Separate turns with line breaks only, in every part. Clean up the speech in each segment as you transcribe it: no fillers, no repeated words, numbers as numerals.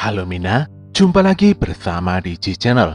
Halo Mina, jumpa lagi bersama Digi Channel.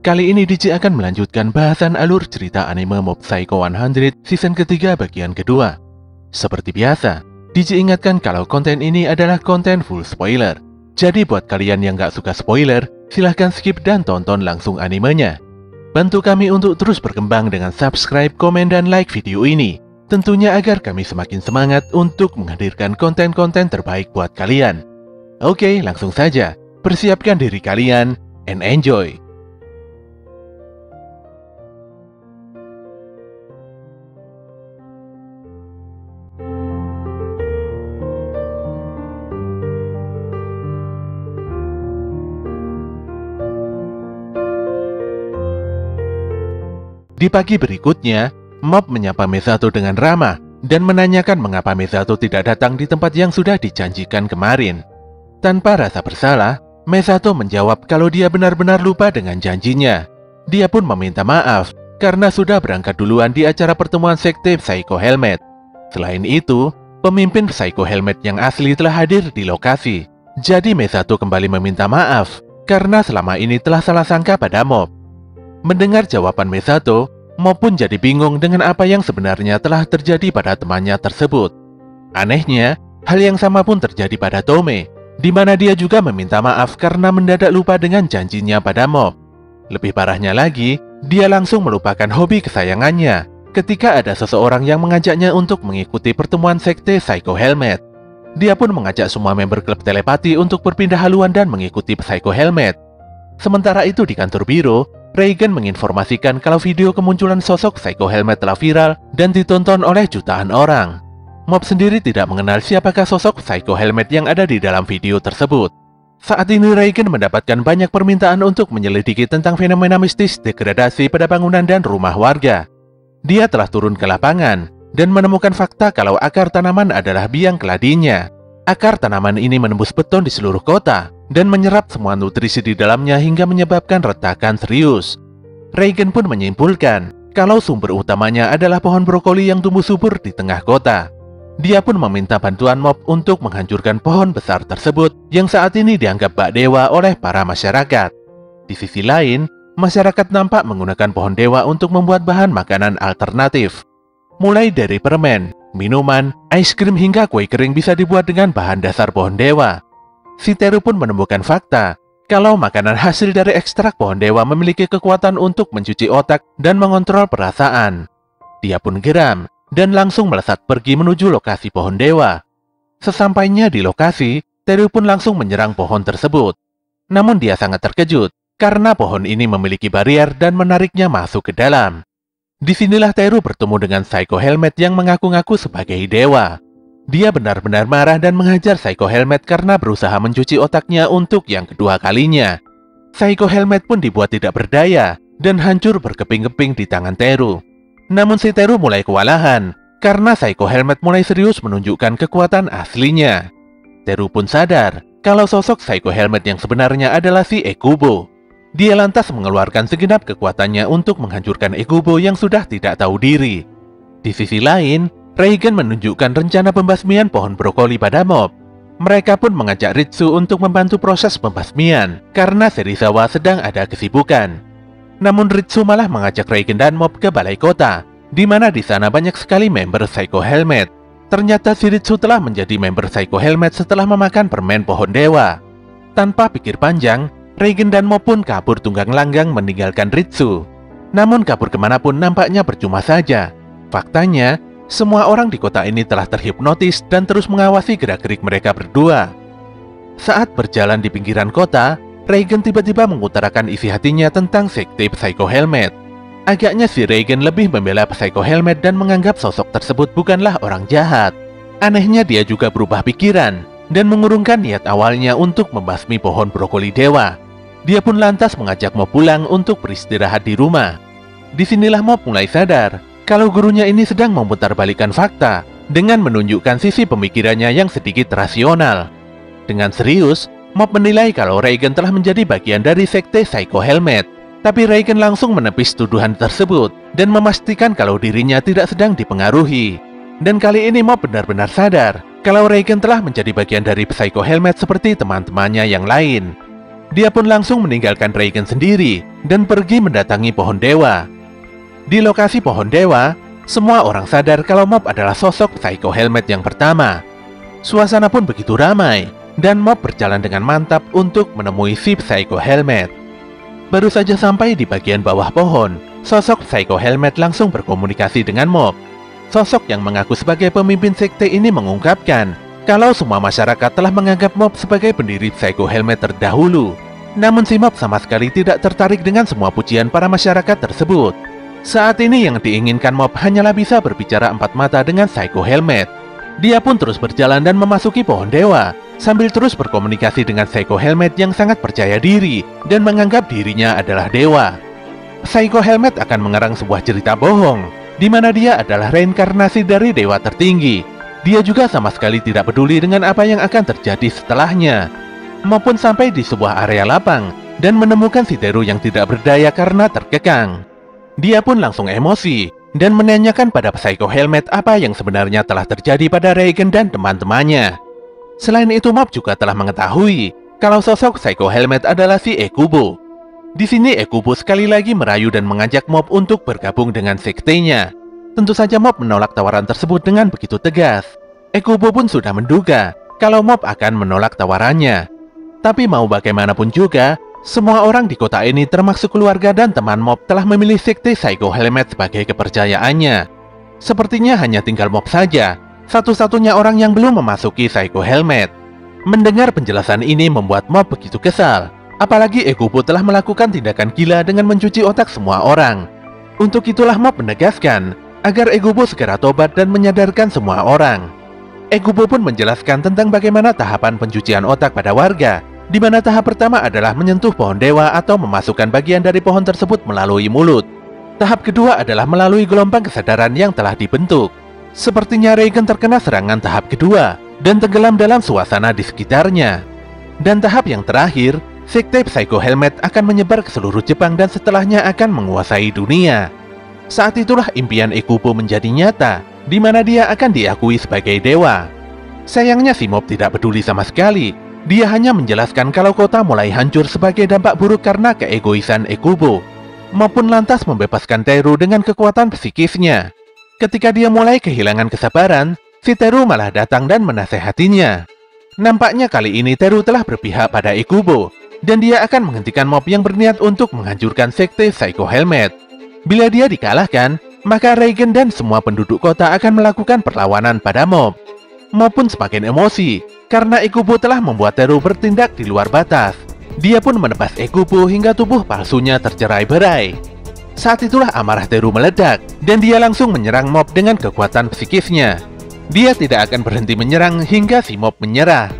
Kali ini Digi akan melanjutkan bahasan alur cerita anime Mob Psycho 100 season ketiga bagian kedua. Seperti biasa, Digi ingatkan kalau konten ini adalah konten full spoiler. Jadi buat kalian yang gak suka spoiler, silahkan skip dan tonton langsung animenya. Bantu kami untuk terus berkembang dengan subscribe, komen, dan like video ini. Tentunya agar kami semakin semangat untuk menghadirkan konten-konten terbaik buat kalian. Oke, langsung saja. Persiapkan diri kalian and enjoy. Di pagi berikutnya, Mob menyapa Misato dengan ramah dan menanyakan mengapa Misato tidak datang di tempat yang sudah dijanjikan kemarin. Tanpa rasa bersalah, Misato menjawab kalau dia benar-benar lupa dengan janjinya. Dia pun meminta maaf karena sudah berangkat duluan di acara pertemuan sekte Psycho Helmet. Selain itu, pemimpin Psycho Helmet yang asli telah hadir di lokasi. Jadi Misato kembali meminta maaf karena selama ini telah salah sangka pada Mob. Mendengar jawaban Misato, Mob pun jadi bingung dengan apa yang sebenarnya telah terjadi pada temannya tersebut. Anehnya, hal yang sama pun terjadi pada Tome, di mana dia juga meminta maaf karena mendadak lupa dengan janjinya pada Mob. Lebih parahnya lagi, dia langsung melupakan hobi kesayangannya ketika ada seseorang yang mengajaknya untuk mengikuti pertemuan sekte Psycho Helmet. Dia pun mengajak semua member klub telepati untuk berpindah haluan dan mengikuti Psycho Helmet. Sementara itu di kantor biro, Reigen menginformasikan kalau video kemunculan sosok Psycho Helmet telah viral dan ditonton oleh jutaan orang. Mob sendiri tidak mengenal siapakah sosok Psycho Helmet yang ada di dalam video tersebut. Saat ini Reigen mendapatkan banyak permintaan untuk menyelidiki tentang fenomena mistis degradasi pada bangunan dan rumah warga. Dia telah turun ke lapangan dan menemukan fakta kalau akar tanaman adalah biang keladinya. Akar tanaman ini menembus beton di seluruh kota dan menyerap semua nutrisi di dalamnya hingga menyebabkan retakan serius. Reigen pun menyimpulkan kalau sumber utamanya adalah pohon brokoli yang tumbuh subur di tengah kota. Dia pun meminta bantuan Mob untuk menghancurkan pohon besar tersebut yang saat ini dianggap bak dewa oleh para masyarakat. Di sisi lain, masyarakat nampak menggunakan pohon dewa untuk membuat bahan makanan alternatif. Mulai dari permen, minuman, es krim hingga kue kering bisa dibuat dengan bahan dasar pohon dewa. Si Teru pun menemukan fakta kalau makanan hasil dari ekstrak pohon dewa memiliki kekuatan untuk mencuci otak dan mengontrol perasaan. Dia pun geram dan langsung melesat pergi menuju lokasi pohon dewa. Sesampainya di lokasi, Teru pun langsung menyerang pohon tersebut. Namun dia sangat terkejut karena pohon ini memiliki barrier dan menariknya masuk ke dalam. Disinilah Teru bertemu dengan Psycho Helmet yang mengaku-ngaku sebagai dewa. Dia benar-benar marah dan menghajar Psycho Helmet karena berusaha mencuci otaknya untuk yang kedua kalinya. Psycho Helmet pun dibuat tidak berdaya dan hancur berkeping-keping di tangan Teru. Namun si Teru mulai kewalahan karena Psycho Helmet mulai serius menunjukkan kekuatan aslinya. Teru pun sadar kalau sosok Psycho Helmet yang sebenarnya adalah si Ekubo. Dia lantas mengeluarkan segenap kekuatannya untuk menghancurkan Ekubo yang sudah tidak tahu diri. Di sisi lain, Reigen menunjukkan rencana pembasmian pohon brokoli pada Mob. Mereka pun mengajak Ritsu untuk membantu proses pembasmian karena Serizawa sedang ada kesibukan. Namun Ritsu malah mengajak Reigen dan Mob ke balai kota, di mana di sana banyak sekali member Psycho Helmet. Ternyata si Ritsu telah menjadi member Psycho Helmet setelah memakan permen pohon dewa. Tanpa pikir panjang, Reigen dan Mob pun kabur tunggang langgang meninggalkan Ritsu. Namun kabur kemanapun nampaknya percuma saja. Faktanya, semua orang di kota ini telah terhipnotis dan terus mengawasi gerak-gerik mereka berdua. Saat berjalan di pinggiran kota, Reigen tiba-tiba mengutarakan isi hatinya tentang sekte Psycho Helmet. Agaknya si Reigen lebih membela Psycho Helmet dan menganggap sosok tersebut bukanlah orang jahat. Anehnya dia juga berubah pikiran dan mengurungkan niat awalnya untuk membasmi pohon brokoli dewa. Dia pun lantas mengajak Mob pulang untuk beristirahat di rumah. Disinilah Mob mulai sadar kalau gurunya ini sedang memutarbalikkan fakta dengan menunjukkan sisi pemikirannya yang sedikit rasional. Dengan serius, Mob menilai kalau Reigen telah menjadi bagian dari sekte Psycho Helmet. Tapi Reigen langsung menepis tuduhan tersebut dan memastikan kalau dirinya tidak sedang dipengaruhi. Dan kali ini Mob benar-benar sadar kalau Reigen telah menjadi bagian dari Psycho Helmet seperti teman-temannya yang lain. Dia pun langsung meninggalkan Reigen sendiri dan pergi mendatangi pohon dewa. Di lokasi pohon dewa, semua orang sadar kalau Mob adalah sosok Psycho Helmet yang pertama. Suasana pun begitu ramai, dan Mob berjalan dengan mantap untuk menemui si Psycho Helmet. Baru saja sampai di bagian bawah pohon, sosok Psycho Helmet langsung berkomunikasi dengan Mob. Sosok yang mengaku sebagai pemimpin sekte ini mengungkapkan kalau semua masyarakat telah menganggap Mob sebagai pendiri Psycho Helmet terdahulu. Namun si Mob sama sekali tidak tertarik dengan semua pujian para masyarakat tersebut. Saat ini yang diinginkan Mob hanyalah bisa berbicara empat mata dengan Psycho Helmet. Dia pun terus berjalan dan memasuki pohon dewa, sambil terus berkomunikasi dengan Psycho Helmet yang sangat percaya diri dan menganggap dirinya adalah dewa. Psycho Helmet akan mengarang sebuah cerita bohong, di mana dia adalah reinkarnasi dari dewa tertinggi. Dia juga sama sekali tidak peduli dengan apa yang akan terjadi setelahnya. Maupun sampai di sebuah area lapang dan menemukan si Teru yang tidak berdaya karena terkekang. Dia pun langsung emosi dan menanyakan pada Psycho Helmet apa yang sebenarnya telah terjadi pada Reigen dan teman-temannya. Selain itu, Mob juga telah mengetahui kalau sosok Psycho Helmet adalah si Ekubo. Di sini Ekubo sekali lagi merayu dan mengajak Mob untuk bergabung dengan sektenya. Tentu saja Mob menolak tawaran tersebut dengan begitu tegas. Ekubo pun sudah menduga kalau Mob akan menolak tawarannya. Tapi mau bagaimanapun juga, semua orang di kota ini termasuk keluarga dan teman Mob telah memilih sekte Psycho Helmet sebagai kepercayaannya. Sepertinya hanya tinggal Mob saja, satu-satunya orang yang belum memasuki Psycho Helmet. Mendengar penjelasan ini membuat Mob begitu kesal. Apalagi Ekubo telah melakukan tindakan gila dengan mencuci otak semua orang. Untuk itulah Mob menegaskan agar Ekubo segera tobat dan menyadarkan semua orang. Ekubo pun menjelaskan tentang bagaimana tahapan pencucian otak pada warga, di mana tahap pertama adalah menyentuh pohon dewa atau memasukkan bagian dari pohon tersebut melalui mulut. Tahap kedua adalah melalui gelombang kesadaran yang telah dibentuk. Sepertinya Reigen terkena serangan tahap kedua dan tenggelam dalam suasana di sekitarnya. Dan tahap yang terakhir, sekte Psycho Helmet akan menyebar ke seluruh Jepang dan setelahnya akan menguasai dunia. Saat itulah impian Ekubo menjadi nyata, di mana dia akan diakui sebagai dewa. Sayangnya si Mob tidak peduli sama sekali. Dia hanya menjelaskan kalau kota mulai hancur sebagai dampak buruk karena keegoisan Ekubo. Mob pun lantas membebaskan Teru dengan kekuatan psikisnya. Ketika dia mulai kehilangan kesabaran, si Teru malah datang dan menasehatinya. Nampaknya kali ini Teru telah berpihak pada Ekubo, dan dia akan menghentikan Mob yang berniat untuk menghancurkan sekte Psycho Helmet. Bila dia dikalahkan, maka Reigen dan semua penduduk kota akan melakukan perlawanan pada Mob. Mob pun semakin emosi, karena Ekubo telah membuat Teru bertindak di luar batas. Dia pun menebas Ekubo hingga tubuh palsunya tercerai-berai. Saat itulah amarah Teru meledak, dan dia langsung menyerang Mob dengan kekuatan psikisnya. Dia tidak akan berhenti menyerang hingga si Mob menyerah.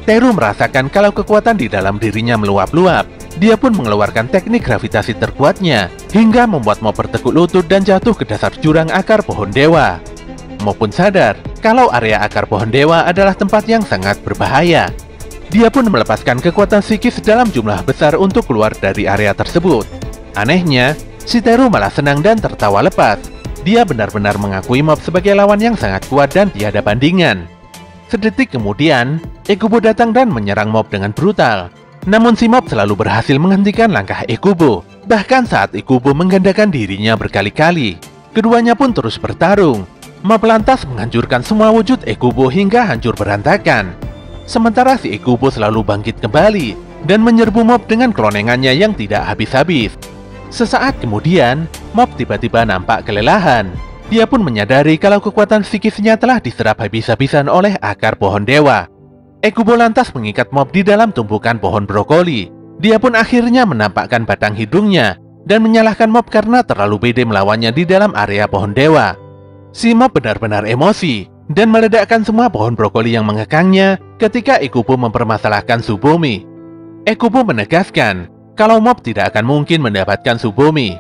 Teru merasakan kalau kekuatan di dalam dirinya meluap-luap. Dia pun mengeluarkan teknik gravitasi terkuatnya, hingga membuat Mob bertekuk lutut dan jatuh ke dasar jurang akar pohon dewa. Mob pun sadar kalau area akar pohon dewa adalah tempat yang sangat berbahaya. Dia pun melepaskan kekuatan psikis dalam jumlah besar untuk keluar dari area tersebut. Anehnya, si Teru malah senang dan tertawa lepas. Dia benar-benar mengakui Mob sebagai lawan yang sangat kuat dan tiada bandingan. Sedetik kemudian, Ekubo datang dan menyerang Mob dengan brutal. Namun si Mob selalu berhasil menghentikan langkah Ekubo. Bahkan saat Ekubo menggandakan dirinya berkali-kali, keduanya pun terus bertarung. Mob lantas menghancurkan semua wujud Ekubo hingga hancur berantakan. Sementara si Ekubo selalu bangkit kembali dan menyerbu Mob dengan kelonengannya yang tidak habis-habis. Sesaat kemudian, Mob tiba-tiba nampak kelelahan. Dia pun menyadari kalau kekuatan psikisnya telah diserap habis-habisan oleh akar pohon dewa. Ekubo lantas mengikat Mob di dalam tumpukan pohon brokoli. Dia pun akhirnya menampakkan batang hidungnya dan menyalahkan Mob karena terlalu pede melawannya di dalam area pohon dewa. Si Mob benar-benar emosi dan meledakkan semua pohon brokoli yang mengekangnya ketika Ekubo mempermasalahkan Tsubomi. Ekubo menegaskan kalau Mob tidak akan mungkin mendapatkan Tsubomi.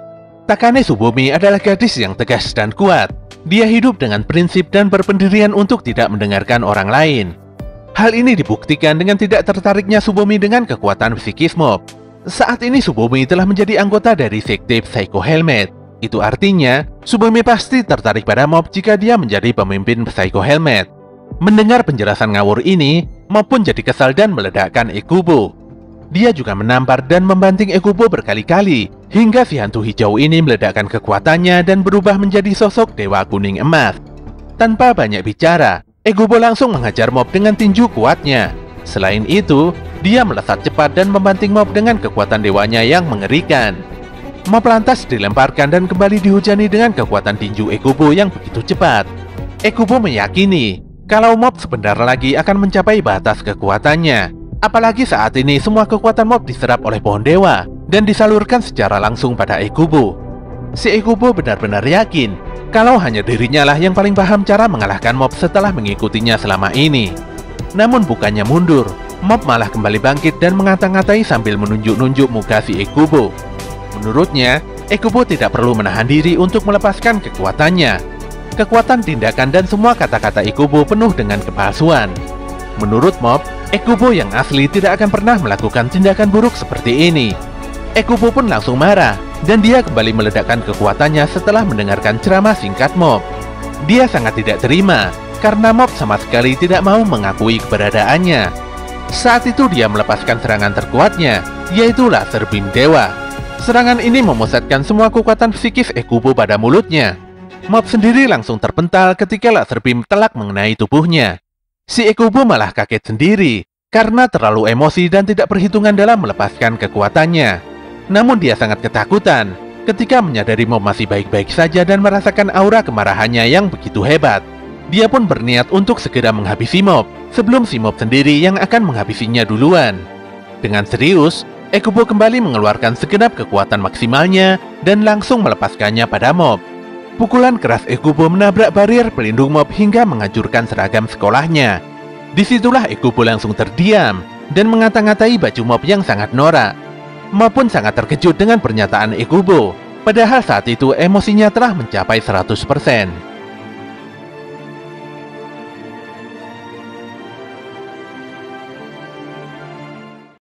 Takane Tsubomi adalah gadis yang tegas dan kuat. Dia hidup dengan prinsip dan berpendirian untuk tidak mendengarkan orang lain. Hal ini dibuktikan dengan tidak tertariknya Tsubomi dengan kekuatan psikis Mob. Saat ini Tsubomi telah menjadi anggota dari sekte Psycho Helmet. Itu artinya, Tsubomi pasti tertarik pada Mob jika dia menjadi pemimpin Psycho Helmet. Mendengar penjelasan ngawur ini, Mob pun jadi kesal dan meledakkan Ekubo. Dia juga menampar dan membanting Ekubo berkali-kali, hingga si hantu hijau ini meledakkan kekuatannya dan berubah menjadi sosok dewa kuning emas. Tanpa banyak bicara, Ekubo langsung menghajar Mob dengan tinju kuatnya. Selain itu, dia melesat cepat dan membanting Mob dengan kekuatan dewanya yang mengerikan. Mob lantas dilemparkan dan kembali dihujani dengan kekuatan tinju Ekubo yang begitu cepat. Ekubo meyakini kalau Mob sebentar lagi akan mencapai batas kekuatannya. Apalagi saat ini semua kekuatan Mob diserap oleh pohon dewa dan disalurkan secara langsung pada Ekubo. Si Ekubo benar-benar yakin kalau hanya dirinya lah yang paling paham cara mengalahkan Mob setelah mengikutinya selama ini. Namun bukannya mundur, Mob malah kembali bangkit dan mengata-ngatai sambil menunjuk-nunjuk muka si Ekubo. Menurutnya, Ekubo tidak perlu menahan diri untuk melepaskan kekuatannya. Kekuatan tindakan dan semua kata-kata Ekubo penuh dengan kepalsuan. Menurut Mob, Ekubo yang asli tidak akan pernah melakukan tindakan buruk seperti ini. Ekubo pun langsung marah, dan dia kembali meledakkan kekuatannya setelah mendengarkan ceramah singkat Mob. Dia sangat tidak terima, karena Mob sama sekali tidak mau mengakui keberadaannya. Saat itu dia melepaskan serangan terkuatnya, yaitu laser beam dewa. Serangan ini memusatkan semua kekuatan psikis Ekubo pada mulutnya. Mob sendiri langsung terpental ketika laser beam telak mengenai tubuhnya. Si Ekubo malah kaget sendiri karena terlalu emosi dan tidak perhitungan dalam melepaskan kekuatannya. Namun dia sangat ketakutan ketika menyadari Mob masih baik-baik saja dan merasakan aura kemarahannya yang begitu hebat. Dia pun berniat untuk segera menghabisi Mob sebelum si Mob sendiri yang akan menghabisinya duluan. Dengan serius, Ekubo kembali mengeluarkan segenap kekuatan maksimalnya dan langsung melepaskannya pada Mob. Pukulan keras Ekubo menabrak barier pelindung Mob hingga menghancurkan seragam sekolahnya. Disitulah Ekubo langsung terdiam dan ngata-ngatai baju Mob yang sangat norak. Mob pun sangat terkejut dengan pernyataan Ekubo, padahal saat itu emosinya telah mencapai 100%.